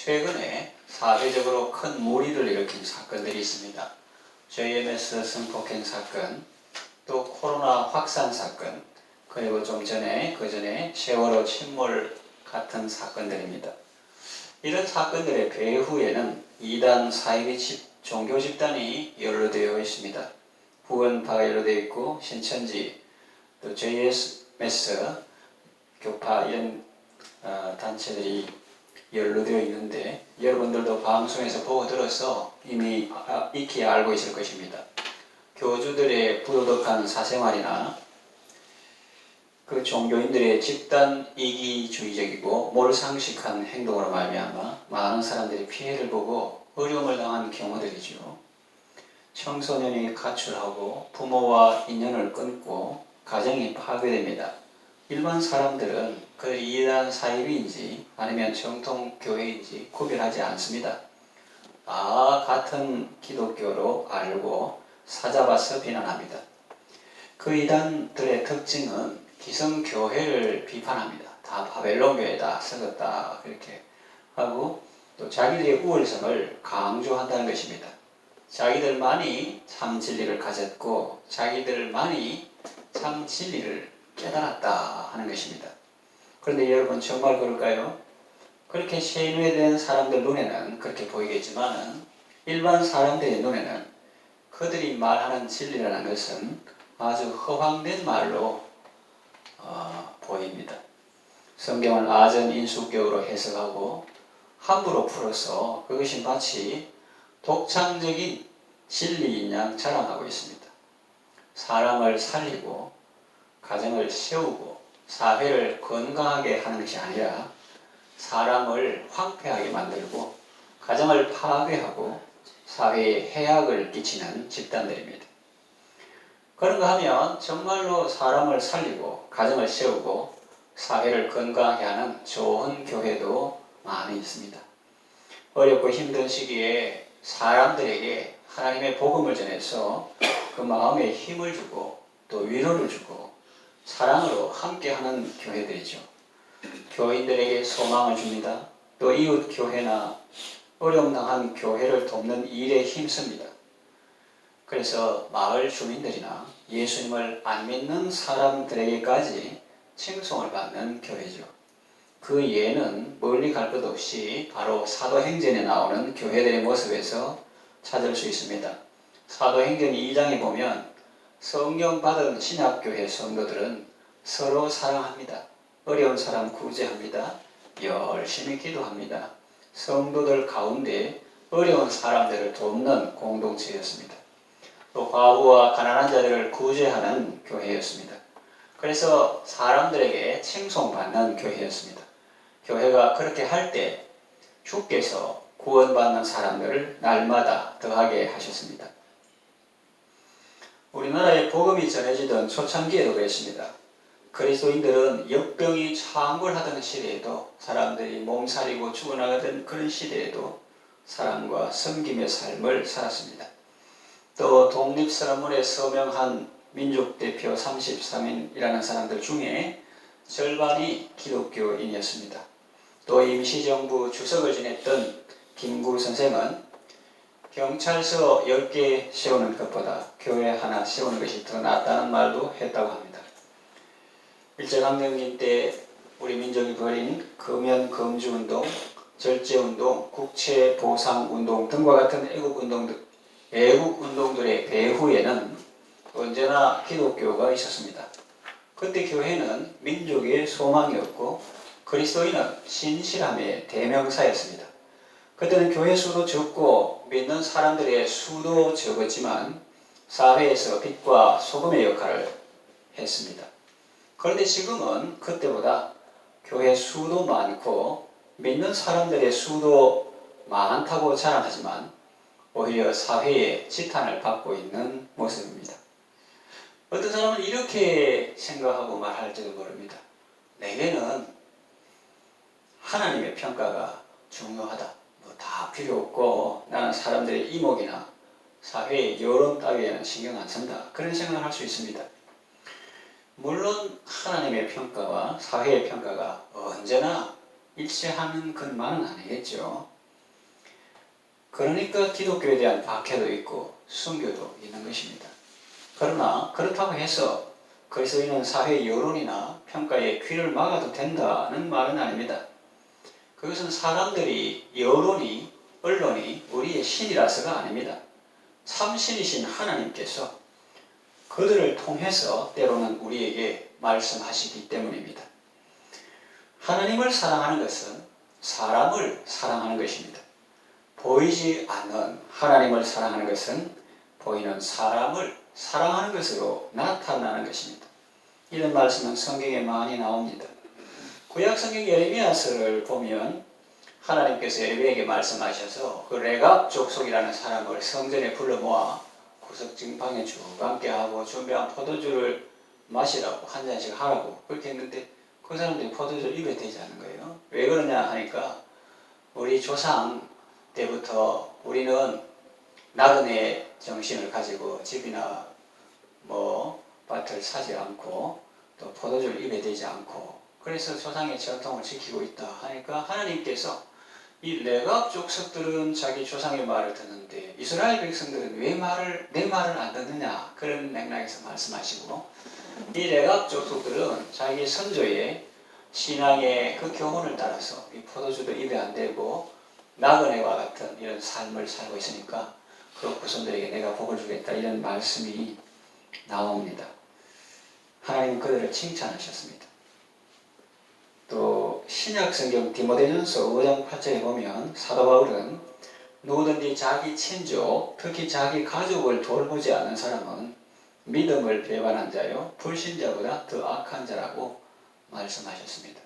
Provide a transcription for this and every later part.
최근에 사회적으로 큰 물의를 일으킨 사건들이 있습니다. JMS 성폭행 사건, 또 코로나 확산 사건, 그리고 좀 전에 그 전에 세월호 침몰 같은 사건들입니다. 이런 사건들의 배후에는 이단 사이비 종교 집단이 연루되어 있습니다. 후원파가 연루되어 있고 신천지, 또 JMS 교파 이런 단체들이 연루되어 있는데 여러분들도 방송에서 보고 들어서 이미 익히 알고 있을 것입니다. 교주들의 부도덕한 사생활이나 그 종교인들의 집단 이기주의적이고 몰상식한 행동으로 말미암아 많은 사람들이 피해를 보고 어려움을 당한 경우들이죠. 청소년이 가출하고 부모와 인연을 끊고 가정이 파괴됩니다. 일반 사람들은 그 이단 사이비인지 아니면 정통 교회인지 구별하지 않습니다. 같은 기독교로 알고 사잡아서 비난합니다. 그 이단들의 특징은 기성교회를 비판합니다. 다 바벨론 교회다, 썩었다 그렇게 하고 또 자기들의 우월성을 강조한다는 것입니다. 자기들만이 참 진리를 가졌고 자기들만이 참 진리를 깨달았다 하는 것입니다. 그런데 여러분 정말 그럴까요? 그렇게 세뇌된 사람들 눈에는 그렇게 보이겠지만 일반 사람들의 눈에는 그들이 말하는 진리라는 것은 아주 허황된 말로 보입니다. 성경을 아전인수격으로 해석하고 함부로 풀어서 그것이 마치 독창적인 진리인 양 자랑하고 있습니다. 사람을 살리고 가정을 세우고 사회를 건강하게 하는 것이 아니라 사람을 황폐하게 만들고 가정을 파괴하고 사회에 해악을 끼치는 집단들입니다. 그런가 하면 정말로 사람을 살리고 가정을 세우고 사회를 건강하게 하는 좋은 교회도 많이 있습니다. 어렵고 힘든 시기에 사람들에게 하나님의 복음을 전해서 그 마음에 힘을 주고 또 위로를 주고 사랑으로 함께하는 교회들이죠. 교인들에게 소망을 줍니다. 또 이웃 교회나 어려움 당한 교회를 돕는 일에 힘씁니다. 그래서 마을 주민들이나 예수님을 안 믿는 사람들에게까지 칭송을 받는 교회죠. 그 예는 멀리 갈 것 없이 바로 사도행전에 나오는 교회들의 모습에서 찾을 수 있습니다. 사도행전 2장에 보면 성령 받은 신약교회 성도들은 서로 사랑합니다. 어려운 사람 구제합니다. 열심히 기도합니다. 성도들 가운데 어려운 사람들을 돕는 공동체였습니다. 또 과부와 가난한 자들을 구제하는 교회였습니다. 그래서 사람들에게 칭송받는 교회였습니다. 교회가 그렇게 할 때 주께서 구원받는 사람들을 날마다 더하게 하셨습니다. 우리나라에 복음이 전해지던 초창기에도 그랬습니다. 그리스도인들은 역병이 창궐하던 시대에도 사람들이 몸살이고 죽어나가던 그런 시대에도 사랑과 섬김의 삶을 살았습니다. 또 독립선언문에 서명한 민족대표 33인이라는 사람들 중에 절반이 기독교인이었습니다. 또 임시정부 주석을 지냈던 김구 선생은 경찰서 10개 세우는 것보다 교회 하나 세우는 것이 더 낫다는 말도 했다고 합니다. 일제강점기 때 우리 민족이 벌인 금연금주운동, 절제운동, 국채보상운동 등과 같은 애국운동들의 배후에는 언제나 기독교가 있었습니다. 그때 교회는 민족의 소망이었고 그리스도인은 신실함의 대명사였습니다. 그때는 교회 수도 적고 믿는 사람들의 수도 적었지만 사회에서 빛과 소금의 역할을 했습니다. 그런데 지금은 그때보다 교회 수도 많고 믿는 사람들의 수도 많다고 자랑하지만 오히려 사회에 지탄을 받고 있는 모습입니다. 어떤 사람은 이렇게 생각하고 말할지도 모릅니다. 내게는 하나님의 평가가 중요하다. 다 필요 없고 나는 사람들의 이목이나 사회의 여론 따위에는 신경 안 쓴다. 그런 생각을 할 수 있습니다. 물론 하나님의 평가와 사회의 평가가 언제나 일치하는 것만은 아니겠죠. 그러니까 기독교에 대한 박해도 있고 순교도 있는 것입니다. 그러나 그렇다고 해서 거기서 있는 사회 여론이나 평가에 귀를 막아도 된다는 말은 아닙니다. 그것은 사람들이, 여론이, 언론이 우리의 신이라서가 아닙니다. 참신이신 하나님께서 그들을 통해서 때로는 우리에게 말씀하시기 때문입니다. 하나님을 사랑하는 것은 사람을 사랑하는 것입니다. 보이지 않는 하나님을 사랑하는 것은 보이는 사람을 사랑하는 것으로 나타나는 것입니다. 이런 말씀은 성경에 많이 나옵니다. 구약 성경 예레미야서를 보면 하나님께서 예레미야에게 말씀하셔서 그 레갑 족속이라는 사람을 성전에 불러 모아 구석진 방에 쭉 함께하고 준비한 포도주를 마시라고 한 잔씩 하라고 그렇게 했는데 그 사람들이 포도주를 입에 대지 않는 거예요. 왜 그러냐 하니까 우리 조상 때부터 우리는 나그네 정신을 가지고 집이나 밭을 사지 않고 또 포도주를 입에 대지 않고 그래서 조상의 전통을 지키고 있다 하니까 하나님께서 이 레갑 족속들은 자기 조상의 말을 듣는데 이스라엘 백성들은 왜 내 말을 안 듣느냐 그런 맥락에서 말씀하시고 이 레갑 족속들은 자기 선조의 신앙의 그 교훈을 따라서 이 포도주도 입에 안 대고 나그네와 같은 이런 삶을 살고 있으니까 그 후손들에게 내가 복을 주겠다 이런 말씀이 나옵니다. 하나님은 그들을 칭찬하셨습니다. 또 신약 성경 디모데전서 5장 8절에 보면 사도 바울은 누구든지 자기 친족, 특히 자기 가족을 돌보지 않는 사람은 믿음을 배반한 자요 불신자보다 더 악한 자라고 말씀하셨습니다.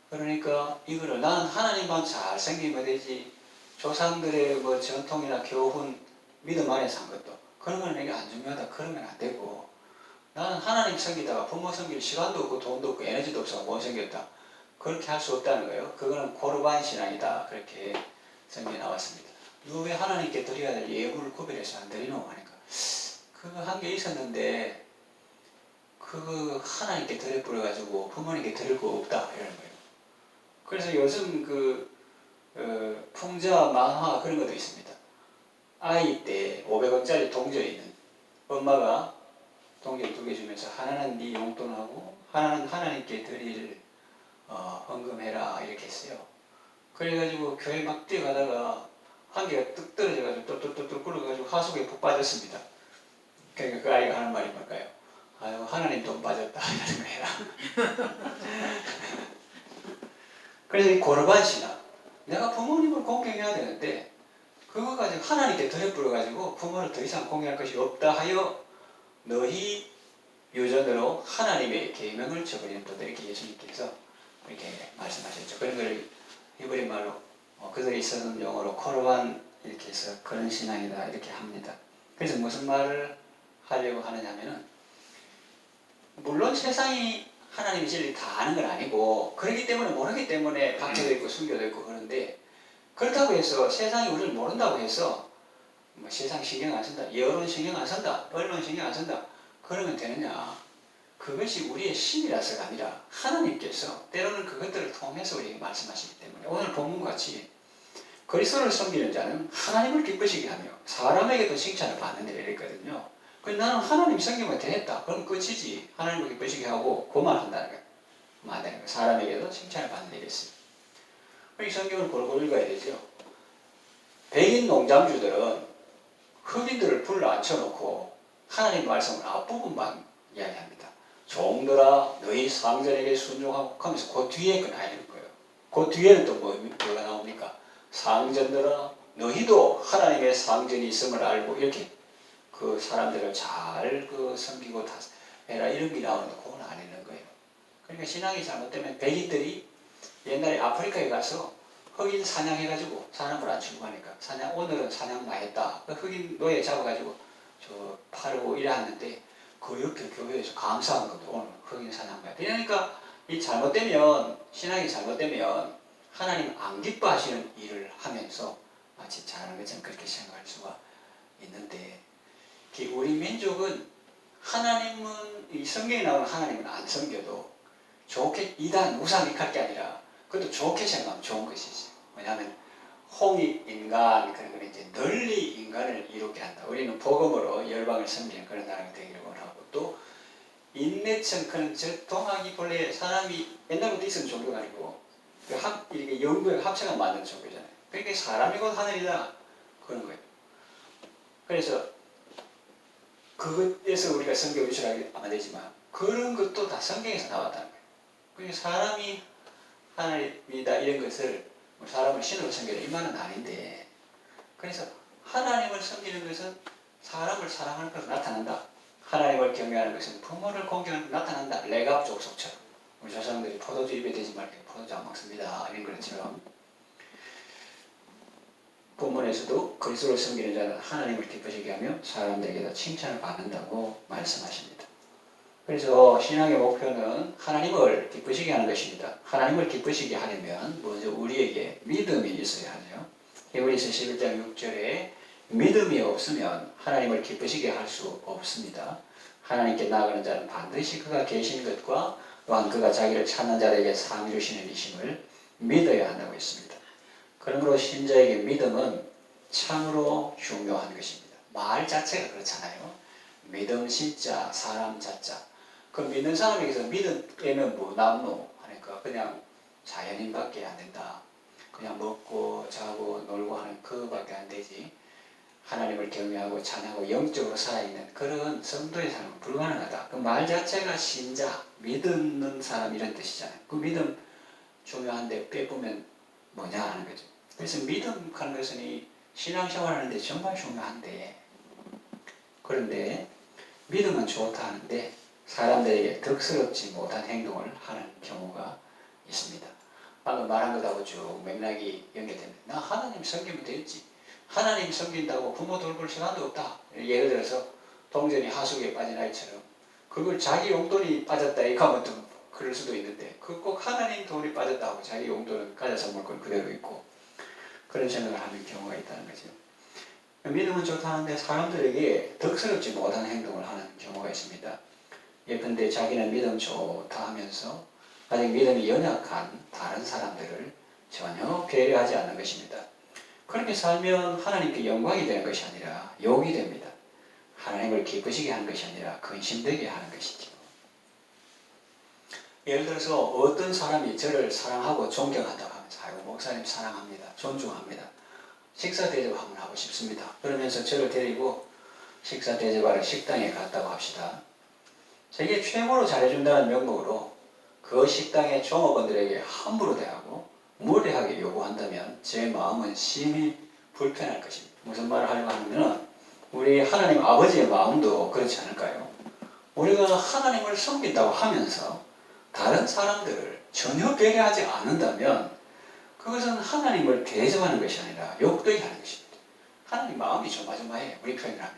그러니까 이거를 난 하나님만 잘 섬기면 되지 조상들의 전통이나 교훈 믿음 안에 산 것도 그런 건 내게 안 중요하다 그러면 안 되고 나는 하나님 섬기다가 부모 섬길 시간도 없고 돈도 없고 에너지도 없어서 못 섬겼다 그렇게 할 수 없다는 거예요. 그거는 고르반 신앙이다 그렇게 성경에 나왔습니다. 너 왜 하나님께 드려야 될 예물을 구별해서 안 드리노 하니까 그거 한 게 있었는데 그거 하나님께 드려 버려가지고 부모님께 드릴 거 없다 이러는 거예요. 그래서 요즘 풍자 만화 그런 것도 있습니다. 아이 때 500원짜리 동전이 있는 엄마가 동전 2개 주면서 하나는 네 용돈하고 하나는 하나님께 드릴 헌금해라 이렇게 했어요. 그래가지고 교회 막 뛰어가다가 한 개가 뚝 떨어져가지고 뚝뚝뚝뚝 굴러가지고 하수구에 푹 빠졌습니다. 그러니까 그 아이가 하는 말이 뭘까요? 아유 하나님 돈 빠졌다 이러는 거야. 그래서 이 고르반 신앙 내가 부모님을 공경해야 되는데 그거 가지고 하나님께 드려버려가지고 부모를 더 이상 공경할 것이 없다 하여 너희 유전으로 하나님의 계명을 저버리는 분들 이렇게 예수님께서 이렇게 말씀하셨죠. 그런 걸 히브리 말로 그들이 쓰는 용어로 코르반 이렇게 해서 그런 신앙이다 이렇게 합니다. 그래서 무슨 말을 하려고 하느냐면은 물론 세상이 하나님의 진리를 다 아는 건 아니고 그렇기 때문에 모르기 때문에 박해도 있고 순교도 있고 그런데 그렇다고 해서 세상이 우리를 모른다고 해서 세상 신경 안 쓴다, 여론 신경 안 쓴다, 언론 신경 안 쓴다 그러면 되느냐? 그것이 우리의 신이라서가 아니라 하나님께서 때로는 그것들을 통해서 우리에게 말씀하시기 때문에 오늘 본문같이 그리스도를 섬기는 자는 하나님을 기쁘시게 하며 사람에게도 칭찬을 받는 일이 있거든요. 나는 하나님 섬기면 되겠다. 그럼 끝이지. 하나님을 기쁘시게 하고 그만한다는 거예요. 그만 안 되는 거예요. 사람에게도 칭찬을 받는 일이 있어요. 이 성경을 골고루 읽어야 되죠. 백인 농장주들은 흑인들을 불러 앉혀놓고 하나님 말씀을 앞부분만 이야기합니다. 종들아 너희 상전에게 순종하고 하면서 그 뒤에 건 아닐 거예요. 그 뒤에는 또 뭐가 나옵니까? 상전들아 너희도 하나님의 상전이 있음을 알고 이렇게 그 사람들을 잘 섬기고 해라 이런 게 나오는데 그건 안 있는 거예요. 그러니까 신앙이 잘못되면 백인들이 옛날에 아프리카에 가서 흑인 사냥해가지고 사람을 안 치고 가니까 오늘은 사냥 많이 했다. 흑인 노예 잡아가지고 파르고 이래 하는데 그 옆에 교회에서 감사한 것도 오늘 흑인 사냥 많이 했다. 그러니까 이 잘못되면 신앙이 잘못되면 하나님 안 기뻐하시는 일을 하면서 마치 잘하는 것처럼 그렇게 생각할 수가 있는데 우리 민족은 하나님은 이 성경에 나오는 하나님은 안 섬겨도 좋게 이단 우상익할 게 아니라 그것도 좋게 생각하면 좋은 것이지. 왜냐하면 홍익인간 그런 거는 이제 널리 인간을 이롭게 한다. 우리는 복음으로 열방을 섬기는 그런 나라가 되기를 원하고, 또 인내천 그런 저 동학이 본래 사람이 옛날부터 있었던 종교가 아니고 이렇게 영구의 합체가 만든 종교잖아요. 그러니까 사람이 곧 하늘이다 그런 거예요. 그래서 그것에서 우리가 성경을 유출하게 안 되지만 그런 것도 다 성경에서 나왔다는 거예요. 그러니까 사람이 하나님이다 이런 것을 사람을 신으로 섬기는 이 말은 아닌데, 그래서 하나님을 섬기는 것은 사람을 사랑하는 것으로 나타난다. 하나님을 경외하는 것은 부모를 공경하는 것으로 나타난다. 레갑 족속처럼 우리 조상들이 포도주 입에 대지 말게 포도주 안 먹습니다 이런 것처럼 본문에서도 그리스도를 섬기는 자는 하나님을 기쁘시게 하며 사람들에게도 칭찬을 받는다고 말씀하십니다. 그래서 신앙의 목표는 하나님을 기쁘시게 하는 것입니다. 하나님을 기쁘시게 하려면 먼저 우리에게 믿음이 있어야 하네요. 히브리서 11장 6절에 믿음이 없으면 하나님을 기쁘시게 할 수 없습니다. 하나님께 나아가는 자는 반드시 그가 계신 것과 또한 그가 자기를 찾는 자들에게 상 주시는 이심을 믿어야 한다고 했습니다. 그러므로 신자에게 믿음은 참으로 중요한 것입니다. 말 자체가 그렇잖아요. 믿음 신자, 사람 자자. 그 믿는 사람에게서 믿음에는 뭐 남노 하니까 그냥 자연인밖에 안 된다. 그냥 먹고 자고 놀고 하는 그밖에 안 되지. 하나님을 경외하고 찬양하고 영적으로 살아있는 그런 성도의 삶은 불가능하다. 그 말 자체가 신자, 믿는 사람 이런 뜻이잖아요. 그 믿음 중요한데 빼보면 뭐냐 하는 거죠. 그래서 믿음 하는 것은 이 신앙생활 하는데 정말 중요한데, 그런데 믿음은 좋다 하는데 사람들에게 덕스럽지 못한 행동을 하는 경우가 있습니다. 방금 말한 것하고 쭉 맥락이 연결됩니다. 나 하나님 섬기면 되겠지. 하나님 섬긴다고 부모 돌볼 시간도 없다. 예를 들어서 동전이 하수구에 빠진 아이처럼 그걸 자기 용돈이 빠졌다 이렇게 하면 또 그럴 수도 있는데, 그 꼭 하나님 돈이 빠졌다고 자기 용돈은 가져서 물건 그대로 있고 그런 생각을 하는 경우가 있다는 거죠. 믿음은 좋다는데 사람들에게 덕스럽지 못한 행동을 하는 경우가 있습니다. 예컨대 자기는 믿음 좋다 하면서 아직 믿음이 연약한 다른 사람들을 전혀 배려하지 않는 것입니다. 그렇게 살면 하나님께 영광이 되는 것이 아니라 욕이 됩니다. 하나님을 기쁘시게 하는 것이 아니라 근심되게 하는 것이죠. 예를 들어서 어떤 사람이 저를 사랑하고 존경한다고 하면서 아이고 목사님 사랑합니다. 존중합니다. 식사 대접 한번 하고 싶습니다. 그러면서 저를 데리고 식사 대접하러 식당에 갔다고 합시다. 제게 최고로 잘해준다는 명목으로 그 식당의 종업원들에게 함부로 대하고 무례하게 요구한다면 제 마음은 심히 불편할 것입니다. 무슨 말을 하려고 하면 우리 하나님 아버지의 마음도 그렇지 않을까요? 우리가 하나님을 섬긴다고 하면서 다른 사람들을 전혀 배려하지 않는다면 그것은 하나님을 대접하는 것이 아니라 욕되게 하는 것입니다. 하나님 마음이 조마조마해요. 우리 표현을 하면.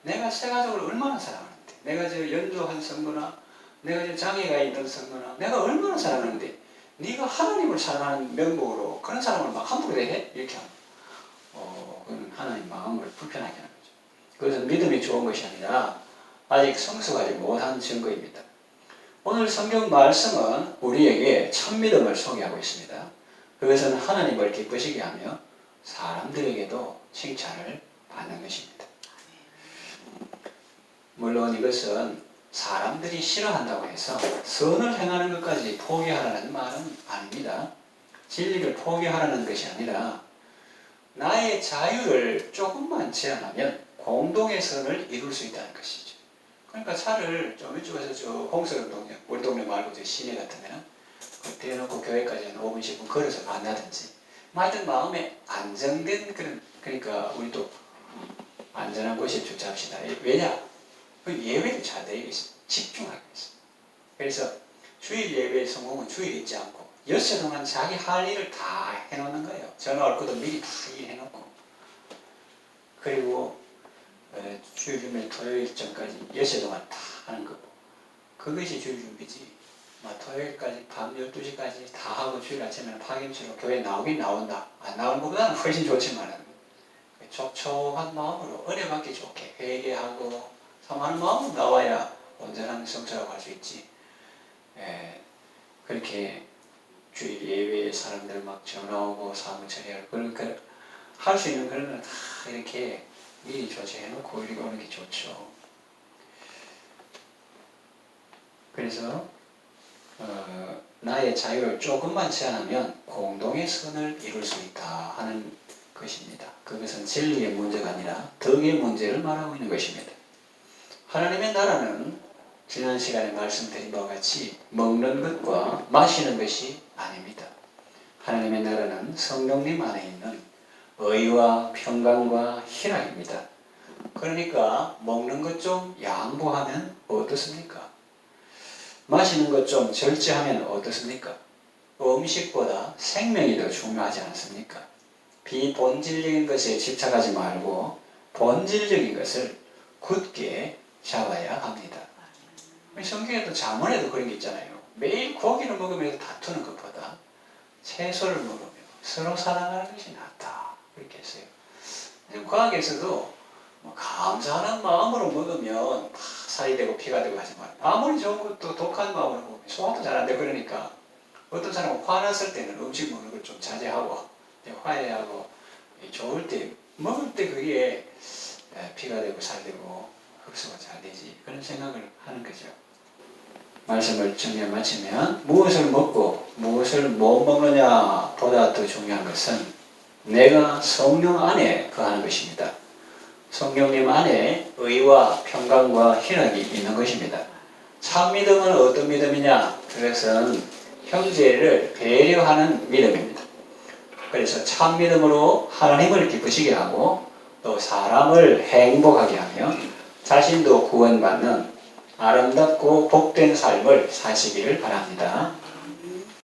내가 세가족을 얼마나 사랑하는데, 내가 저 연조한 성도나 내가 저 장애가 있는 성도나 내가 얼마나 사랑하는데 네가 하나님을 사랑하는 명목으로 그런 사람을 막 함부로 대해? 이렇게 하면 그건 하나님 마음을 불편하게 하는 거죠. 그것은 믿음이 좋은 것이 아니라 아직 성숙하지 못한 증거입니다. 오늘 성경 말씀은 우리에게 참믿음을 소개하고 있습니다. 그것은 하나님을 기쁘시게 하며 사람들에게도 칭찬을 받는 것입니다. 물론 이것은 사람들이 싫어한다고 해서 선을 행하는 것까지 포기하라는 말은 아닙니다. 진리를 포기하라는 것이 아니라 나의 자유를 조금만 제한하면 공동의 선을 이룰 수 있다는 것이죠. 그러니까 차를 좀 이쪽에서 저 홍석은 동네, 우리 동네 말고 저 시내 같으면 대놓고 교회까지 한 5분, 10분 걸어서 간다든지 하여튼 마음에 안정된 그런, 그러니까 우리도 안전한 곳에 주차합시다. 왜냐? 그 예배도 잘 되어 있습니다. 집중하게 있습니다. 그래서 주일 예배의 성공은 주일 있지 않고 엿새 동안 자기 할 일을 다 해놓는 거예요. 전화 올 것도 미리 다 일해놓고, 그리고 주일 주일 토요일 전까지 엿새 동안 다 하는 거고, 그것이 주일 준비지. 토요일까지 밤 12시까지 다 하고 주일 아침에는 파김치로 교회 나오긴 나온다. 안 나오는 것보다는 훨씬 좋지만 촉촉한 마음으로 은혜 받기 좋게 회개하고 사모하는 마음으로 나와야 온전한 성처라고 할 수 있지. 그렇게 주일 예배에 사람들 막 전화 오고 사무 처리하고 그러니까 할 수 있는 그런 걸 다 이렇게 미리 조치해놓고 이렇게 오는 게 좋죠. 그래서 나의 자유를 조금만 제한하면 공동의 선을 이룰 수 있다 하는 것입니다. 그것은 진리의 문제가 아니라 덕의 문제를 말하고 있는 것입니다. 하나님의 나라는 지난 시간에 말씀드린 바와 같이 먹는 것과 마시는 것이 아닙니다. 하나님의 나라는 성령님 안에 있는 의와 평강과 희락입니다. 그러니까 먹는 것 좀 양보하면 어떻습니까? 마시는 것 좀 절제하면 어떻습니까? 음식보다 생명이 더 중요하지 않습니까? 비본질적인 것에 집착하지 말고 본질적인 것을 굳게 잡아야 합니다. 성경에도 잠언에도 그런 게 있잖아요. 매일 고기를 먹으면서 다투는 것보다 채소를 먹으며 서로 사랑하는 것이 낫다. 그렇게 했어요. 과학에서도 감사하는 마음으로 먹으면 살이 되고 피가 되고 하지만 아무리 좋은 것도 독한 마음으로 먹으면 소화도 잘 안 되고 그러니까 어떤 사람은 화났을 때는 음식 먹는 걸 좀 자제하고 화해하고 좋을 때 먹을 때 그게 피가 되고 살 되고 흡수가 잘 되지 그런 생각을 하는 거죠. 말씀을 정리해 마치면 무엇을 먹고 무엇을 못 먹느냐 보다 더 중요한 것은 내가 성령 안에 거하는 것입니다. 성령님 안에 의와 평강과 희락이 있는 것입니다. 참 믿음은 어떤 믿음이냐? 그것은 형제를 배려하는 믿음입니다. 그래서 참 믿음으로 하나님을 기쁘시게 하고 또 사람을 행복하게 하며 자신도 구원받는 아름답고 복된 삶을 사시기를 바랍니다.